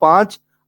5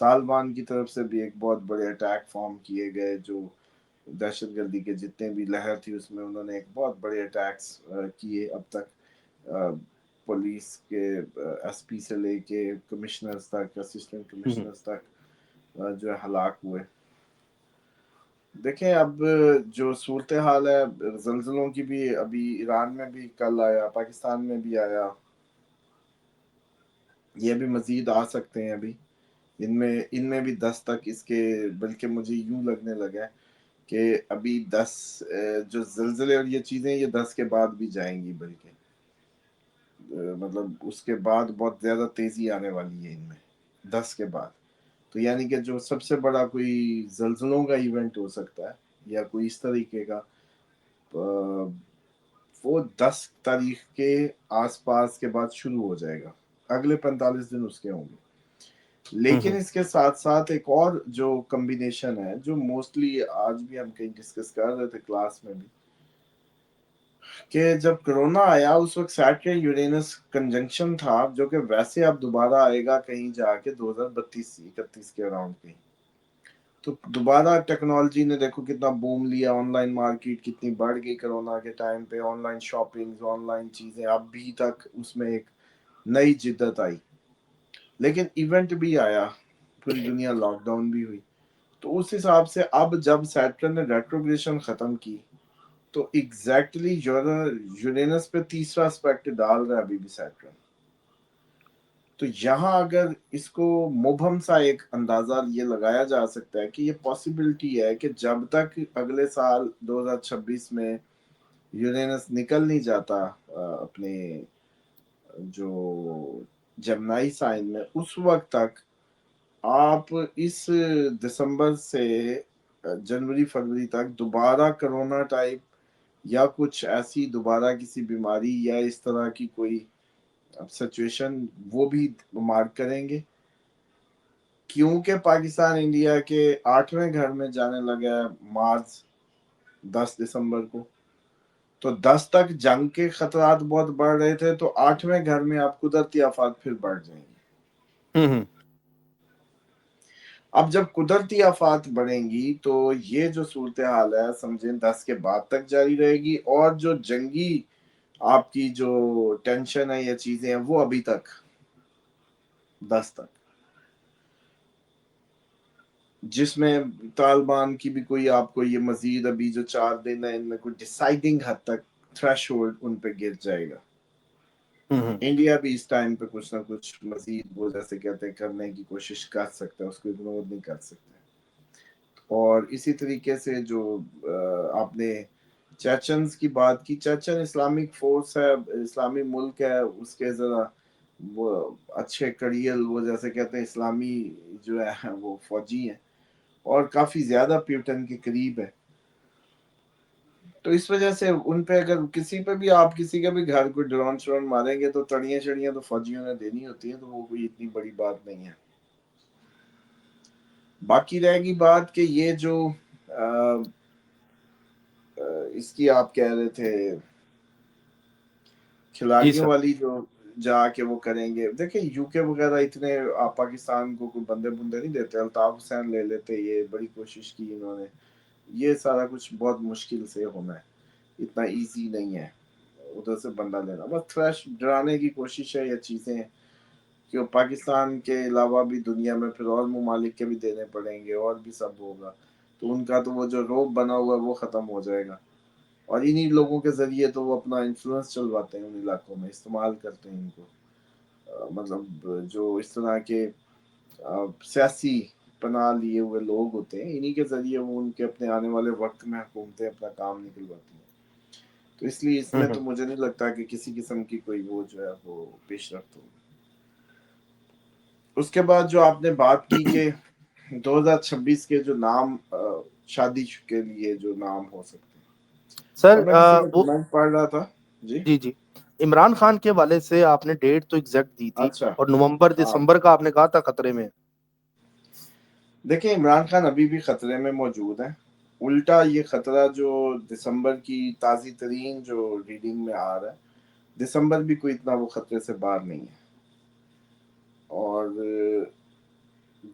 طالبان کی طرف سے بھی ایک بہت بڑے اٹیک فارم کیے گئے، جو دہشت گردی کے جتنے بھی لہر تھی اس میں انہوں نے ایک بہت بڑے اٹیکس کیے اب تک، پولیس کے ایس پی سے لے کے کمشنرز تک، اسسٹنٹ کمشنرز تک جو ہے ہلاک ہوئے۔ دیکھیں اب جو صورتحال ہے زلزلوں کی بھی، ابھی ایران میں بھی کل آیا، پاکستان میں بھی آیا، یہ بھی مزید آ سکتے ہیں ابھی، ان میں بھی 10 تک اس کے، بلکہ مجھے یوں لگنے لگا کہ ابھی 10 جو زلزلے اور یہ چیزیں یہ 10 کے بعد بھی جائیں گی، بلکہ مطلب اس کے بعد بہت زیادہ تیزی آنے والی ہے ان میں 10 کے بعد۔ تو یعنی کہ جو سب سے بڑا کوئی زلزلوں کا ایونٹ ہو سکتا ہے یا کوئی اس طریقے کا، وہ 10 تاریخ کے آس پاس کے بعد شروع ہو جائے گا، اگلے 45 دن اس کے ہوں گے۔ لیکن اس کے ساتھ ساتھ ایک اور جو کمبینیشن ہے، جو موسٹلی آج بھی ہم کہیں ڈسکس کر رہے تھے کلاس میں بھی، کہ جب کرونا آیا اس وقت سیٹرن یورینس کنجنکشن تھا، جو کہ ویسے اب دوبارہ آئے گا کہیں جا کے 2032-31 کے اراؤنڈ کہیں۔ تو دوبارہ ٹیکنالوجی نے دیکھو کتنا بوم لیا، آن لائن مارکیٹ کتنی بڑھ گئی کرونا کے ٹائم پہ، on line shopping, on line چیزیں، اب بھی تک اس میں ایک نئی جدت آئی، لیکن ایونٹ بھی آیا، پوری دنیا لاک ڈاؤن بھی ہوئی۔ تو اس حساب سے اب جب سیٹرن نے ریٹروگریشن ختم کی تو ایگزیکٹلی یورینس پہ تیسرا اسپیکٹ ڈال رہا ہے ابھی بھی سیٹرن۔ تو یہاں اگر اس کو مبہم سا ایک اندازہ یہ لگایا جا سکتا ہے کہ یہ پاسبلٹی ہے کہ جب تک اگلے سال 2026 میں یورینس نکل نہیں جاتا اپنے جو جمنائی سائن میں، اس وقت تک آپ اس دسمبر سے جنوری فروری تک دوبارہ کرونا ٹائپ یا کچھ ایسی دوبارہ کسی بیماری یا اس طرح کی کوئی سچویشن وہ بھی مارک کریں گے، کیونکہ پاکستان انڈیا کے 8ویں گھر میں جانے لگا ہے مارچ 10 دسمبر کو۔ تو 10 تک جنگ کے خطرات بہت بڑھ رہے تھے، تو 8ویں گھر میں اب قدرتی آفات پھر بڑھ جائیں گے۔ اب جب قدرتی آفات بڑھیں گی تو یہ جو صورتحال ہے سمجھیں 10 کے بعد تک جاری رہے گی، اور جو جنگی آپ کی جو ٹینشن ہے یا چیزیں ہیں وہ ابھی تک 10 تک، جس میں طالبان کی بھی کوئی آپ کو یہ مزید ابھی جو 4 دن ہے ان میں کوئی ڈیسائیڈنگ حد تک تھریش ہولڈ ان پہ گر جائے گا۔ انڈیا بھی اس ٹائم پہ کچھ نہ کچھ مزید وہ جیسے کہتے ہیں کرنے کی کوشش کر سکتا ہے، اس کو اگنور نہیں کر سکتے۔ اور اسی طریقے سے جو آپ نے چیچنز کی بات کی، چیچن اسلامک فورس ہے، اسلامی ملک ہے، اس کے ذرا وہ اچھے کڑیل وہ جیسے کہتے ہیں اسلامی جو ہے وہ فوجی ہیں، اور کافی زیادہ پیوٹن کے قریب ہے۔ تو اس وجہ سے ان پہ اگر کسی پہ بھی آپ کسی کا بھی گھر کوئی ڈرون شرون ماریں گے تو تڑیاں شڑیاں تو فوجیوں نے دینی ہوتی ہیں، تو وہ کوئی اتنی بڑی بات نہیں ہے۔ باقی رہے گی بات کہ یہ جو اس کی آپ کہہ رہے تھے کھلاڑیوں والی جو جا کے وہ کریں گے، دیکھیں یو کے وغیرہ اتنے آپ پاکستان کو کوئی بندے نہیں دیتے، الطاف حسین لے لیتے، یہ بڑی کوشش کی انہوں نے، یہ سارا کچھ بہت مشکل سے ہونا ہے، اتنا ایزی نہیں ہے ادھر سے بندہ لینا، بس تھریش ڈرانے کی کوشش ہے، یہ چیزیں کہ پاکستان کے علاوہ بھی دنیا میں پھر اور ممالک کے بھی دینے پڑیں گے اور بھی سب ہوگا، تو ان کا تو وہ جو روب بنا ہوا ہے وہ ختم ہو جائے گا، اور انہی لوگوں کے ذریعے تو وہ اپنا انفلوئنس چلواتے ہیں ان علاقوں میں، استعمال کرتے ہیں ان کو، مطلب جو اس طرح کے سیاسی پناہ لیے ہوئے لوگ ہوتے ہیں، انہی کے ذریعے وہ ان کے اپنے آنے والے وقت میں حکومتیں اپنا کام نکلواتی ہیں۔ تو اس لیے اس میں تو مجھے نہیں لگتا کہ کسی قسم کی کوئی وہ جو ہے وہ پیش رفت ہوگی۔ اس کے بعد جو آپ نے بات کی کہ 2026 کے جو نام شادی کے لیے جو نام ہو سکتے ہیں، سر اور میں کسی کا کمنٹ پڑھ رہا تھا جی عمران خان کے والے سے آپ نے ڈیٹ تو ایگزیکٹ دی تھی، اچھا اور نومبر ہاں، دسمبر کا آپ نے کہا تھا خطرے میں۔ دیکھیں عمران خان ابھی بھی خطرے میں موجود ہیں، الٹا یہ خطرہ جو دسمبر کی تازی ترین جو ریڈنگ میں آ رہا ہے، دسمبر بھی کوئی اتنا وہ خطرے سے باہر نہیں ہے، اور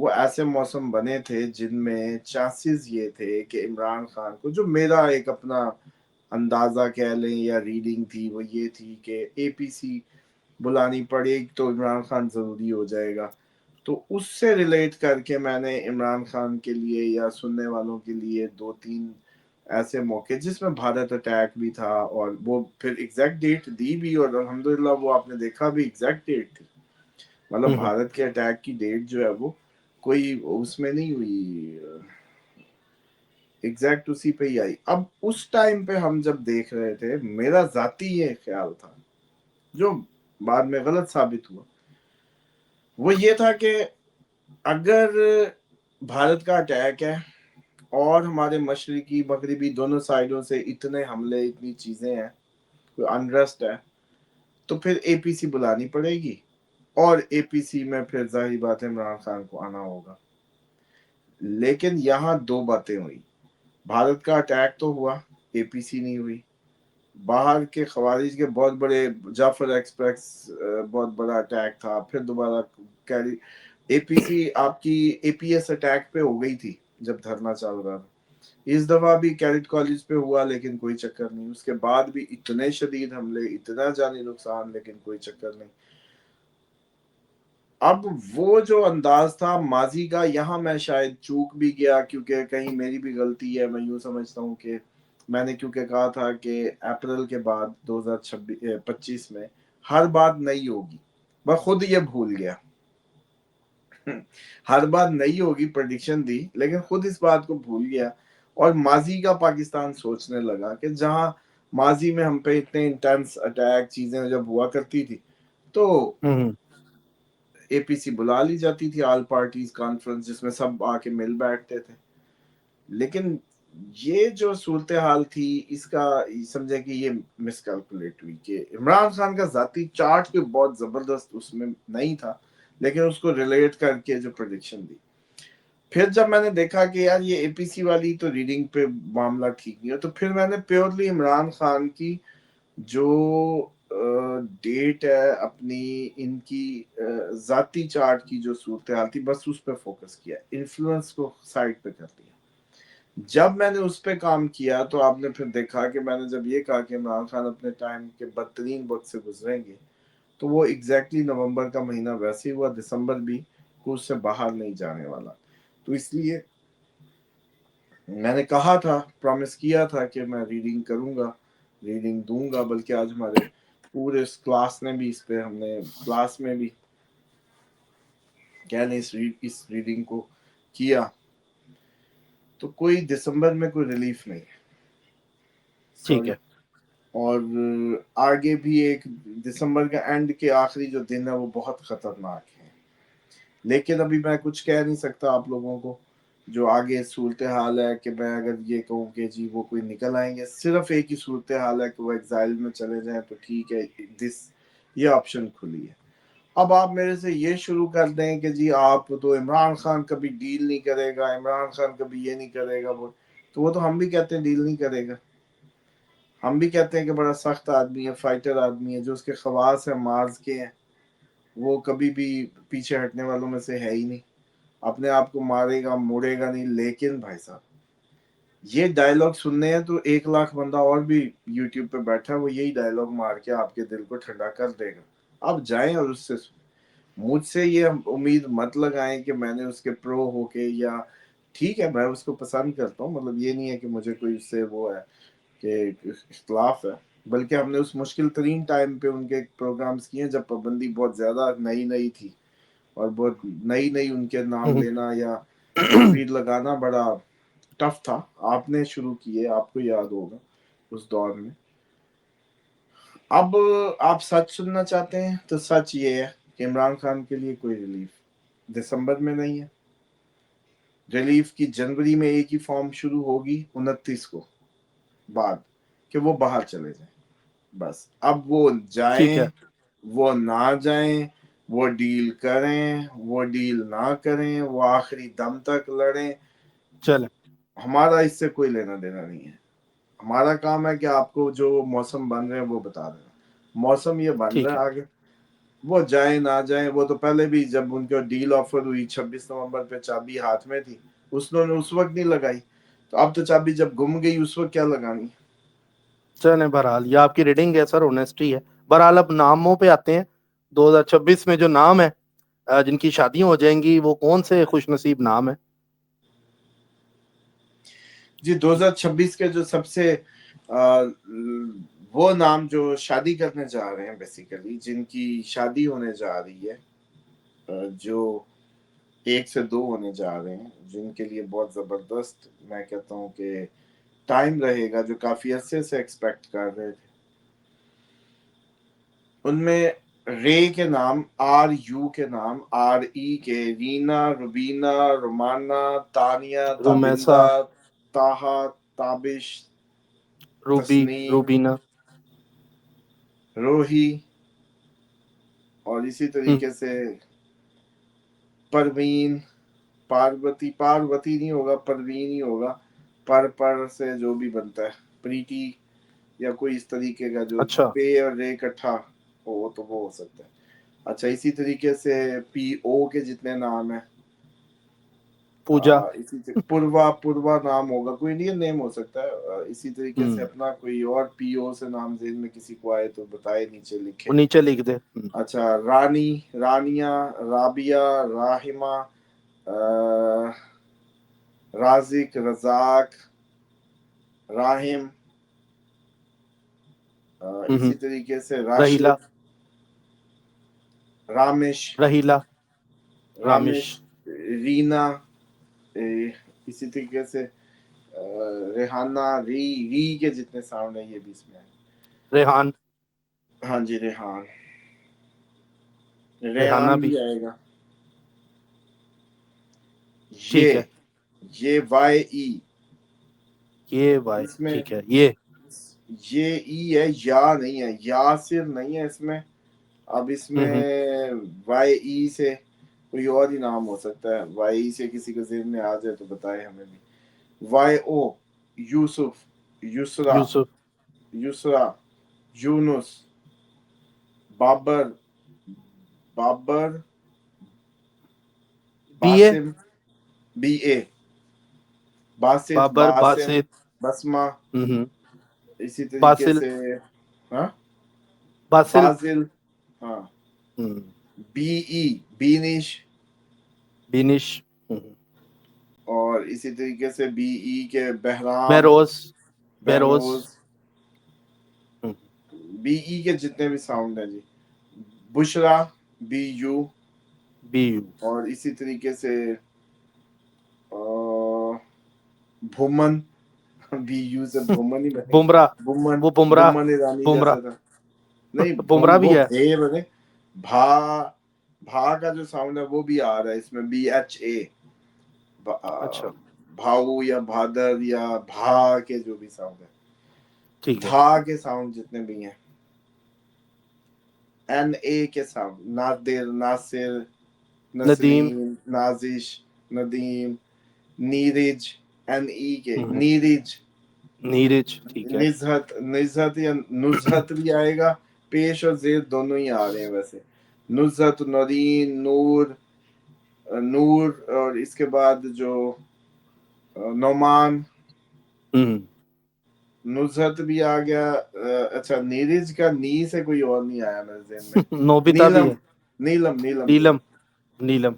وہ ایسے موسم بنے تھے جن میں چانسز یہ تھے کہ عمران خان کو, جو میرا ایک اپنا اندازہ کہہ لیں یا ریڈنگ تھی, وہ یہ تھی کہ اے پی سی بلانی پڑے تو عمران خان ضروری ہو جائے گا. تو اس سے ریلیٹ کر کے میں نے عمران خان کے لیے یا سننے والوں کے لیے 2-3 ایسے موقع جس میں بھارت اٹیک بھی تھا, اور وہ پھر ایگزیکٹ ڈیٹ دی بھی, اور الحمدللہ وہ آپ نے دیکھا بھی ایگزیکٹ ڈیٹ تھی. مطلب بھارت کے اٹیک کی ڈیٹ جو ہے وہ کوئی اس میں نہیں ہوئی, ایگزیکٹ اسی پہ ہی آئی. اب اس ٹائم پہ ہم جب دیکھ رہے تھے, میرا ذاتی یہ خیال تھا جو بعد میں غلط ثابت ہوا, وہ یہ تھا کہ اگر بھارت کا اٹیک ہے اور ہمارے مشرقی مغربی دونوں سائڈوں سے اتنے حملے, اتنی چیزیں ہیں, کوئی انریسٹ ہے, تو پھر اے پی سی بلانی پڑے گی, اور اے پی سی میں پھر ظاہری بات ہے عمران خان کو آنا ہوگا. لیکن یہاں 2 باتیں ہوئی. بھارت کا اٹیک تو ہوا, اے پی سی نہیں ہوئی. باہر کے خوارج کے بہت بڑے, جعفر ایکسپریس بہت بڑا اٹیک تھا, پھر دوبارہ اے پی سی آپ کی اے پی ایس اٹیک پہ ہو گئی تھی جب دھرنا چل رہا تھا. اس دفعہ بھی کیڈٹ کالج پہ ہوا لیکن کوئی چکر نہیں. اس کے بعد بھی اتنے شدید حملے, اتنا جانی نقصان, لیکن کوئی چکر نہیں. اب وہ جو انداز تھا ماضی کا, یہاں میں شاید چوک بھی گیا, کیونکہ کہیں میری بھی غلطی ہے. میں یوں سمجھتا ہوں کہ میں نے کیونکہ کہا تھا کہ اپریل کے بعد 2025 میں ہر بات نئی ہوگی, میں خود یہ بھول گیا. ہر بات نئی ہوگی پریڈکشن دی, لیکن خود اس بات کو بھول گیا, اور ماضی کا پاکستان سوچنے لگا کہ جہاں ماضی میں ہم پہ اتنے انٹینس اٹیک چیزیں جب ہوا کرتی تھی تو اے پی سی بلا لی جاتی تھی, آل پارٹیز کانفرنس, جس میں سب آ کے مل بیٹھتے تھے. لیکن یہ جو صورتحال تھی, اس کا سمجھے کہ یہ مس کیلکولیٹ ہوئی, کہ عمران خان کا ذاتی چارٹ کوئی بہت زبردست اس میں نہیں تھا, لیکن اس کو ریلیٹ کر کے جو پریڈکشن دی. پھر جب میں نے دیکھا کہ یار یہ اے پی سی والی تو ریڈنگ پہ معاملہ ٹھیک نہیں ہے, تو پھر میں نے پیورلی عمران خان کی جو ڈیٹ ہے اپنی, ان کی ذاتی چارٹ کی جو صورتحال تھی, بس اس پہ فوکس کیا, انفلوئنس کو سائڈ پہ کر دیا. جب میں نے اس پہ کام کیا تو آپ نے پھر دیکھا کہ میں نے جب یہ کہا کہ عمران خان اپنے ٹائم کے بدترین وقت سے گزریں گے, تو وہ ایگزیکٹلی نومبر کا مہینہ ویسے ہی ہوا, دسمبر بھی اس سے باہر نہیں جانے والا. تو اس لیے میں نے کہا تھا, پرومس کیا تھا کہ میں ریڈنگ کروں گا, ریڈنگ دوں گا, بلکہ آج ہمارے پورے کلاس نے بھی اس پہ, ہم نے کلاس میں بھی کیا نہیں اس ریڈنگ کو کیا. تو کوئی دسمبر میں کوئی ریلیف نہیں ہے, ٹھیک سوری. ہے. اور آگے بھی ایک دسمبر کا اینڈ کے آخری جو دن ہے وہ بہت خطرناک ہے, لیکن ابھی میں کچھ کہہ نہیں سکتا آپ لوگوں کو. جو آگے صورتحال ہے کہ میں اگر یہ کہوں کہ جی وہ کوئی نکل آئیں گے, صرف ایک ہی صورتحال ہے کہ وہ ایگزائل میں چلے جائیں, تو ٹھیک ہے, یہ آپشن کھلی ہے. اب آپ میرے سے یہ شروع کر دیں کہ جی آپ تو عمران خان کبھی ڈیل نہیں کرے گا, عمران خان کبھی یہ نہیں کرے گا, وہ تو ہم بھی کہتے ہیں ڈیل نہیں کرے گا. ہم بھی کہتے ہیں کہ بڑا سخت آدمی ہے, فائٹر آدمی ہے, جو اس کے خواص ہیں مارز کے ہیں, وہ کبھی بھی پیچھے ہٹنے والوں میں سے ہے ہی نہیں, اپنے آپ کو مارے گا موڑے گا نہیں. لیکن بھائی صاحب یہ ڈائلوگ سننے ہیں تو 1 لاکھ بندہ اور بھی یوٹیوب پہ بیٹھا ہے, وہ یہی ڈائلوگ مار کے آپ کے دل کو ٹھنڈا کر دے گا. آپ جائیں اور اس سے مجھ سے یہ امید مت لگائیں کہ میں نے اس کے پرو ہو کے, یا ٹھیک ہے میں اس کو پسند کرتا ہوں, مطلب یہ نہیں ہے کہ مجھے کوئی اس سے وہ ہے کہ اختلاف ہے, بلکہ ہم نے اس مشکل ترین ٹائم پہ ان کے پروگرامز کیے جب پابندی بہت زیادہ نئی تھی, اور بہت نئی ان کے نام لینا یا تصویر لگانا بڑا ٹف تھا. آپ نے شروع کیے, آپ کو یاد ہوگا اس دور میں. اب آپ سچ سننا چاہتے ہیں تو سچ یہ ہے کہ عمران خان کے لیے کوئی ریلیف دسمبر میں نہیں ہے. ریلیف کی جنوری میں ایک ہی فارم شروع ہوگی 29 کو بعد, کہ وہ باہر چلے جائیں بس. اب وہ ٹھیک ہے. جائیں وہ نہ جائیں, وہ ڈیل کریں وہ ڈیل نہ کریں, وہ آخری دم تک لڑیں, چلیں ہمارا اس سے کوئی لینا دینا نہیں ہے. ہمارا کام ہے کہ آپ کو جو موسم بن رہے ہیں وہ بتا دینا. موسم یہ بن ٹھیک رہا ہے. ہے آگے, وہ جائیں نہ جائیں، وہ تو پہلے بھی جب ان کو ڈیل آفر ہوئی 26 نومبر پہ چابی ہاتھ میں تھی، انہوں نے اس وقت نہیں لگائی، تو اب تو چابی جب گم گئی اس وقت کیا لگانی؟ چلیں بہرحال یہ آپ کی ریڈنگ ہے سر، اونیسٹی ہے. بہرحال اب ناموں پہ آتے ہیں. 2026 میں جو نام ہے جن کی شادیاں ہو جائیں گی وہ کون سے خوش نصیب نام ہیں؟ جی 2026 کے جو سب سے وہ نام جو شادی کرنے جا رہے ہیں، بیسیکلی جن کی شادی ہونے جا رہی ہے، جو 1 سے 2 ہونے جا رہے ہیں، جن کے لیے بہت زبردست میں کہتا ہوں کہ ٹائم رہے گا، جو کافی عرصے سے ایکسپیکٹ کر رہے تھے، ان میں رے کے نام، RU کے نام، RE کے، رینا، روبینا، رومانا، تانیہ، رومیسا، تابندہ، تاہا، تابش، روبی، تسنیم، روبینا. روحی، اور اسی طریقے سے پروین، پاروتی نہیں ہوگا، پروین ہی ہوگا، پر سے جو بھی بنتا ہے، پریتی یا کوئی اس طریقے کا جو اچھا. پے اور رے اکٹھا ہو تو وہ ہو سکتا ہے. اچھا اسی طریقے سے PO کے جتنے نام ہیں، پوجا. اسی سے پوروا نام ہوگا، کوئی انڈین نیم ہو سکتا ہے. اسی طریقے سے اپنا کوئی اور PO سے نام ذہن میں کسی کو آئے تو بتائے، نیچے لکھے. وہ نیچے لکھ دے. اچھا رانی، رانیہ، رابیہ، راہمہ، رازق، رزاق، راہم، اسی طریقے سے رحیلا، راشد، رامش، رحیلا، رامش. رینا، اسی طریقے سے ریحانہ، ری کے جتنے ساؤنڈ ہیں یہ بھی اس میں ہیں. ریحان. ہاں جی ریحان بھی آئے گا. ٹھیک ہے. یہ YE، یہ بھائی اس میں ٹھیک ہے. یہ ای ہے، یا نہیں ہے، یاسر نہیں ہے اس میں. اب اس میں YE سے کوئی اور ہی نام ہو سکتا ہے. YE سے کسی کے ذہن میں آ جائے تو بتائے ہمیں بھی. YO یوسف، یسرا، یوسف. یونس، بابر، BA، باسم، BA، باسط، بابر، باسم، باسط. بسمہ، اسی طریقے باسل، سے ہاں باسل. فاضل، ہاں BE، بینش، بینش. اور اسی طریقے سے BE کے بہرام، بہروز، بہروز. بہروز. BE کے جتنے بھی ساؤنڈ ہیں جی، بشرا، BU، BU. اور اسی طریقے سے بھومن، BU سے بھومن ہی بنے بمراہ. گی. بومن، وہ بمراہ. بومن ایرانی بمراہ. جیسا تھا. نہیں بمراہ وہ بھی ہے. بھے بنے. بھا کا جو ساؤنڈ ہے وہ بھی آ رہا ہے اس میں، BHA، اچھا بھاؤ یا بھادر یا بھا کے جو بھی ساؤنڈ ہے، ٹھیک ہے. بھا کے ساؤنڈ جتنے بھی ہیں. NA کے ساؤنڈ، نادر، ناصر، ندیم. نسرین، نازش، ندیم، نیرج، NE کے نیرج، نیرج. ٹھیک ہے. نزہت یا نزہت بھی آئے گا. پیش اور زیر دونوں ہی آ رہے ہیں ویسے. نزہت، نورین، نور، اور اس کے بعد جو نعمان، نزہت بھی آ گیا. اچھا نیرج کا نی سے کوئی اور نہیں آیا میرے ذہن میں. نوبتا بھی نیلم، ہے. نیلم، نیلم. نیلم.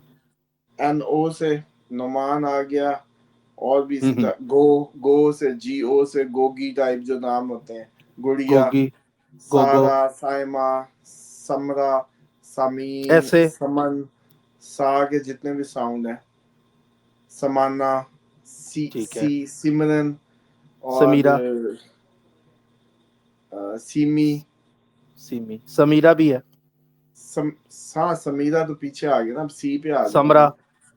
NO سے نعمان آ گیا. اور بھی اسی طرح گو سے، GO سے گوگی ٹائپ جو نام ہوتے ہیں. گڑیا، گوگی، گوگو. سارا، سائمہ، سمرا، سمین، ایسے. سمن، سا کے جتنے بھی ساؤنڈ ہیں. سمانا، ٹھیک ہے. سمرن، اور سمیرا. سیمی. سمیرا بھی ہے. سمیرا تو پیچھے آ گیا نا، اب سی پہ آ گیا نا. سمرا.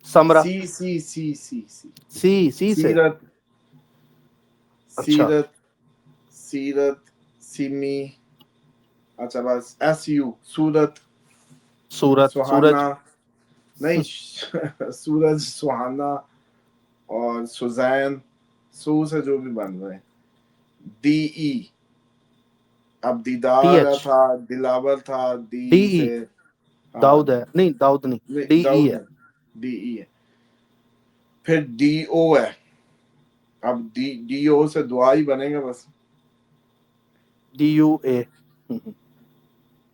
سمرا. سی سی سے. سیرت، اچھا. سیمی. اچھا بس SU، سورت، سورت. سہانا، سورج. نہیں سورج، سہانا، اور سزین، سو سے جو بھی بن رہے ہیں. DE، اب ٹی دیدار ایچ. تھا، دلاور تھا. ڈی دی ای. سے ہاں داؤد ہے نہیں، داؤد نہیں، نہیں ڈی ای داؤد ہے. ڈی ای ہے. پھر ڈی او ہے. اب ڈی او سے دعا ہی بنے گا بس. ڈی یو اے.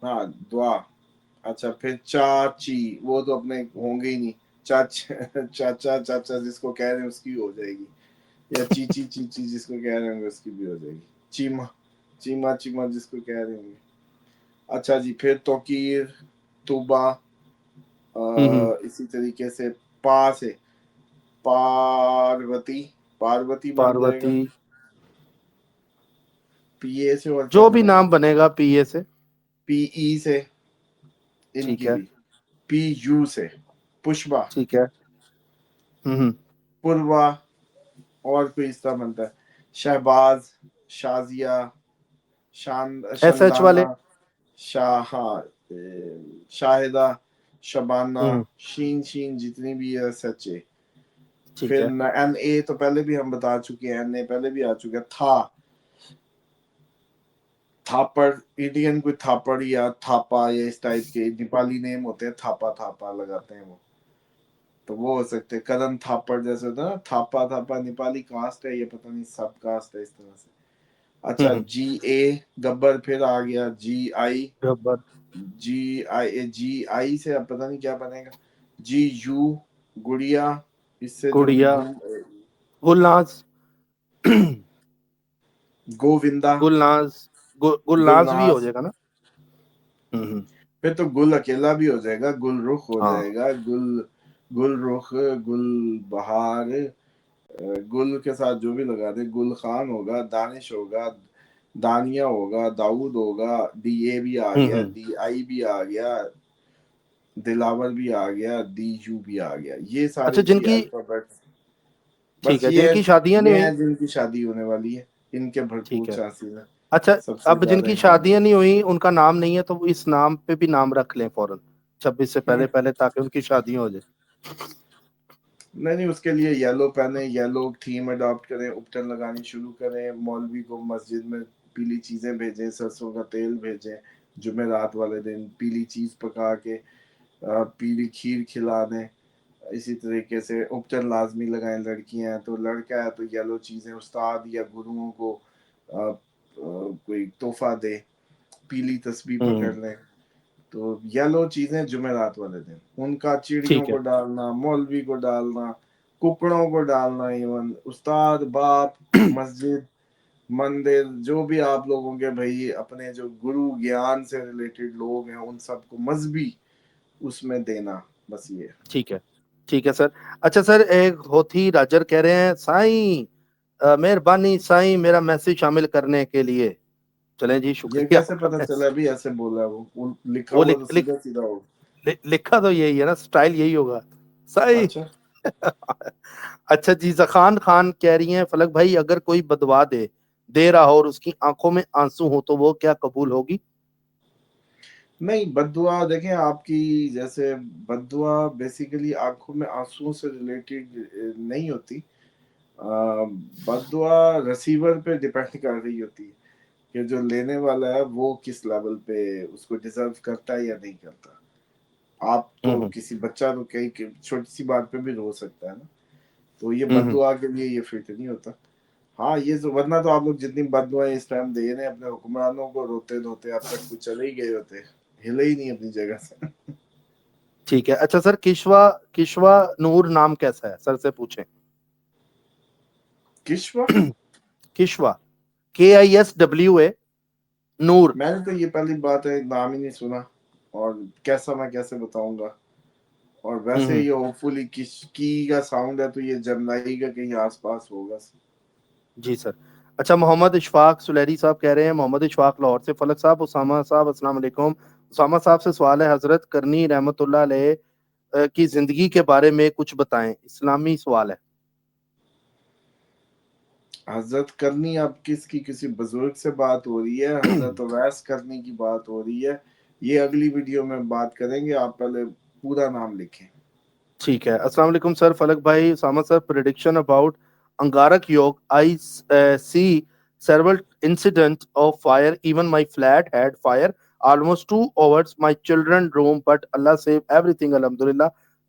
ہاں دعا. اچھا پھر چاچی، وہ تو اپنے ہوں گے ہی نہیں. چاچا چاچا جس کو کہہ رہے ہیں اس کی ہو جائے گی، یا چیچی چیچی جس کو کہہ رہے ہوں گے اس کی بھی ہو جائے گی. چیما چیما چیما جس کو کہہ رہے ہوں گے. اچھا جی پھر توقیر، توبہ، اسی طریقے سے پا سے پاروتی، پاروتی بن جائے گا. پاروتی، پی اے سے اور کیا جو بھی بنے گا؟ نام بنے گا پی اے سے. پی ای سے ان ٹھیک کی ہے بھی. پی یو سے پشپا، ٹھیک ہے. پوروا، اور کوئی اس طرح بنتا ہے. شہباز، شازیہ، ایس ایچ شندانہ، والے. شاہدہ، شبانہ، ہ شین شین جتنی بھی ہے سچے. ٹھیک پھر ہے. این اے تو پہلے بھی ہم بتا چکے ہیں، این اے پہلے بھی آ چکا تھا. تھاپڑ، انڈین کوئی تھاپڑ یا تھاپا یا اس ٹائپ کے نیپالی نیم ہوتے ہیں، تھاپا تھاپا لگاتے ہیں وہ، تو وہ ہو سکتے. کرن تھاپڑ جیسے ہوتا ہے نا، تھاپا تھاپا نیپالی کاسٹ ہے، یہ پتہ نہیں سب کاسٹ ہے اس طرح سے. اچھا جی اے گبر، پھر آ گیا جی آئی. گبر. جی آئی سے اب پتہ نہیں کیا بنے گا. جی یو گڑیا، اس سے جو بھی گڑیا. گلناز. گووندا، گلناز. گلناز بھی ہو گلناز. جائے گا نا. پھر تو گل اکیلا بھی ہو جائے گا، گل رخ ہو ہاں جائے گا. گل رخ، گل بہار، گل کے ساتھ جو بھی لگا دے. گل خان ہوگا، دانش ہوگا، دانیہ ہوگا، داؤد ہوگا. ڈی اے بھی آ گیا، ڈی آئی بھی آ گیا، دلاور بھی آ گیا، ڈی یو بھی آ گیا. یہ اچھا سارے جن جی کی الفابیٹس. ٹھیک بس ہے، جن کی شادیاں نہیں یہ ہوئی. ہے جن کی شادی ہونے والی ہے، ان کے بھرپور ٹھیک ہے. چانسز ہیں. اچھا سب سے اب جن زیادہ کی امکان. شادیاں نہیں ہوئی ان کا نام نہیں ہے تو وہ اس نام پہ بھی نام رکھ لیں فوراً 26 سے پہلے پہلے، تاکہ ان کی شادیاں ہو جائے. نہیں اس کے لیے یلو پہنے، یلو تھیم اڈاپٹ کریں، اپٹن لگانی شروع کریں. مولوی کو مسجد میں پیلی چیزیں بھیجیں، سرسوں کا تیل بھیجیں. جمعرات والے دن پیلی چیز پکا کے پیلی کھیر کھلا دیں. اسی طریقے سے اپٹن لازمی لگائیں. لڑکیاں ہیں تو لڑکا ہے تو یلو چیزیں استاد یا گروؤں کو کوئی تحفہ دے. پیلی تسبیح پکڑ لیں. تو یلو چیزیں جمعرات والے دن ان کا چڑیوں ٹھیک ہے کو ڈالنا، مولوی کو ڈالنا، ککڑوں کو ڈالنا، ایون استاد، باپ، مسجد، مندر، جو بھی آپ لوگوں کے بھائی اپنے جو گرو گیان سے ریلیٹڈ لوگ ہیں ان سب کو مذہبی اس میں دینا. بس یہ. ٹھیک ہے. ٹھیک ہے سر. اچھا سر ایک ہوتی راجر کہہ رہے ہیں سائیں مہربانی سائیں میرا میسج شامل کرنے کے لیے. چلیں جی یہ شکریہ کیسے آپ کا پتا چلا؟ ابھی ایسے بولا وہ لکھا وہ ہوا تو سیدھا سیدھا ہو. لکھا تو یہی ہے نا، سٹائل یہی ہوگا صحیح. اچھا اچھا جی زخان خان کہہ رہی ہیں فلک بھائی اگر کوئی بدوا دے رہا ہو اور اس کی آنکھوں میں آنسو ہو تو وہ کیا قبول ہوگی؟ نہیں بد دعا دیکھیں آپ کی، جیسے بد دعا بیسیکلی آنکھوں میں آنسو سے ریلیٹڈ نہیں ہوتی. بد دعا ریسیور پہ ڈیپینڈ کر رہی ہوتی ہے کہ جو لینے والا ہے وہ کس لیول پہ اس کو ڈیزرو کرتا ہے یا نہیں کرتا. آپ تو کسی بچہ تو کئی چھوٹی سی بات پہ بھی رو سکتا ہے نا، تو یہ بد دعا کے لیے یہ فٹ نہیں ہوتا. ہاں یہ ورنہ تو آپ لوگ جتنی بد دعائیں اس ٹائم دے رہے ہیں اپنے حکمرانوں کو، روتے دھوتے اب تک وہ چلے ہی گئے ہوتے، ہلے ہی نہیں اپنی جگہ سے. ٹھیک ہے. اچھا سر کشوا نور نام کیسا ہے سر سے پوچھیں. کشوا کشوا KISWA نور. میں نے تو یہ پہلی بات ہے نام ہی نہیں سنا، اور کیسا میں کیسے بتاؤں گا. اور ویسے یہ ہوپ فلی کی کا ساؤنڈ ہے تو یہ جرنائی کا کہیں آس پاس ہوگا. جی سر. اچھا محمد اشفاق سلیری صاحب کہہ رہے ہیں، محمد اشفاق لاہور سے. فلک صاحب اسامہ صاحب السلام علیکم. اسامہ صاحب سے سوال ہے حضرت کرنی رحمت اللہ علیہ کی زندگی کے بارے میں کچھ بتائیں، اسلامی سوال ہے. حضرت کرنی اب کسی بزرگ سے بات ہو رہی ہے؟ حضرت اویس کرنی کی بات ہو رہی ہے. یہ اگلی ویڈیو میں بات کریں گے، آپ پہلے پورا نام لکھیں. ٹھیک ہے. السلام علیکم سر. فلک بھائی Usama sir prediction about Angarak Yog. I see several incidents of fire, even my flat had fire almost 2 hours. My children roam, but Allah save everything. Alhamdulillah.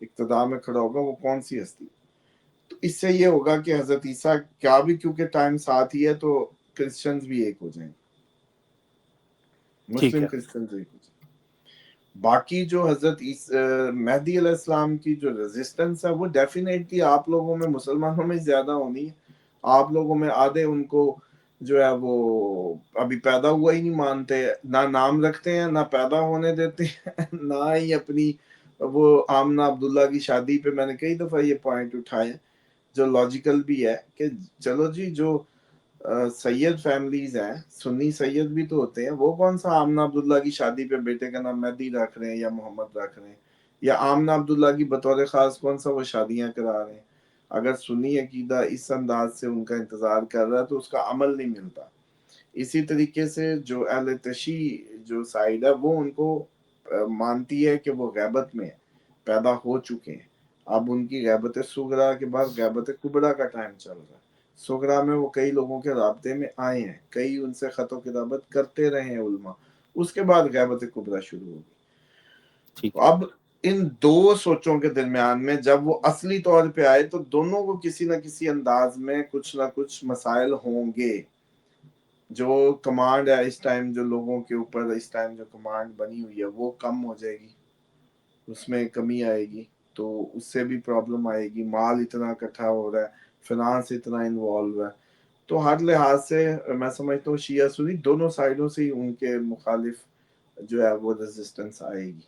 اقتدار میں کھڑا ہوگا وہ کون سی ہستی. تو اس سے یہ ہوگا کہ حضرت عیسیٰ کیا بھی کیونکہ ٹائم ساتھ ہی ہے تو کرسچنز بھی ایک ہو جائیں گے, ٹھیک مسلم ہے کرسچنز ایک ہو جائیں گے. باقی جو حضرت مہدی علیہ السلام کی جو ریزسٹنس ہے وہ ڈیفینیٹلی آپ لوگوں میں مسلمانوں میں زیادہ ہونی ہے. آپ لوگوں میں آدھے ان کو جو ہے وہ ابھی پیدا ہوا ہی نہیں مانتے, نہ نام رکھتے ہیں, نہ پیدا ہونے دیتے ہیں, نہ ہی اپنی وہ آمنہ عبداللہ کی شادی پہ میں نے کئی دفعہ یہ پوائنٹ اٹھائے جو لاجیکل بھی ہے کہ چلو جی جو سید فیملیز ہیں, سنی سید بھی تو ہوتے ہیں, وہ کون سا آمنہ عبداللہ کی شادی پہ بیٹے کا نام مہدی رکھ رہے ہیں یا محمد رکھ رہے ہیں, یا آمنہ عبداللہ کی بطور خاص کون سا وہ شادیاں کرا رہے ہیں. اگر سنی عقیدہ اس انداز سے ان کا انتظار کر رہا ہے تو اس کا عمل نہیں ملتا. اسی طریقے سے جو اہل تشیع جو سائڈ ہے وہ ان کو مانتی ہے کہ وہ غیبت میں پیدا ہو چکے ہیں. اب ان کی غیبت صغرا کے بعد غیبت کبریٰ کا ٹائم چل رہا ہے. صغرا میں وہ کئی لوگوں کے رابطے میں آئے ہیں, کئی ان سے خط و کتابت کرتے رہے ہیں علماء, اس کے بعد غیبت کبریٰ شروع ہوگی. ٹھیک تو اب ان دو سوچوں کے درمیان میں جب وہ اصلی طور پہ آئے تو دونوں کو کسی نہ کسی انداز میں کچھ نہ کچھ مسائل ہوں گے. جو کمانڈ ہے اس ٹائم جو لوگوں کے اوپر اس ٹائم جو کمانڈ بنی ہوئی ہے وہ کم ہو جائے گی, اس میں کمی آئے گی, تو اس سے بھی پرابلم آئے گی. مال اتنا اکٹھا ہو رہا ہے, فنانس اتنا انوالو ہے, تو ہر لحاظ سے میں سمجھتا ہوں شیعہ سنی دونوں سائڈوں سے ان کے مخالف جو ہے وہ ریزسٹنس آئے گی.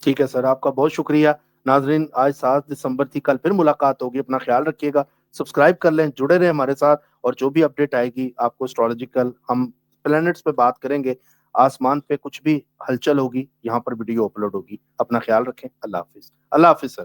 ٹھیک ہے سر, آپ کا بہت شکریہ. ناظرین, آج 7 دسمبر تھی, کل پھر ملاقات ہوگی. اپنا خیال رکھیے گا, سبسکرائب کر لیں, جڑے رہیں ہمارے ساتھ, اور جو بھی اپڈیٹ آئے گی آپ کو اسٹرالوجیکل, ہم پلانٹس پہ بات کریں گے, آسمان پہ کچھ بھی ہلچل ہوگی یہاں پر ویڈیو اپلوڈ ہوگی. اپنا خیال رکھیں. اللہ حافظ. اللہ حافظ سر.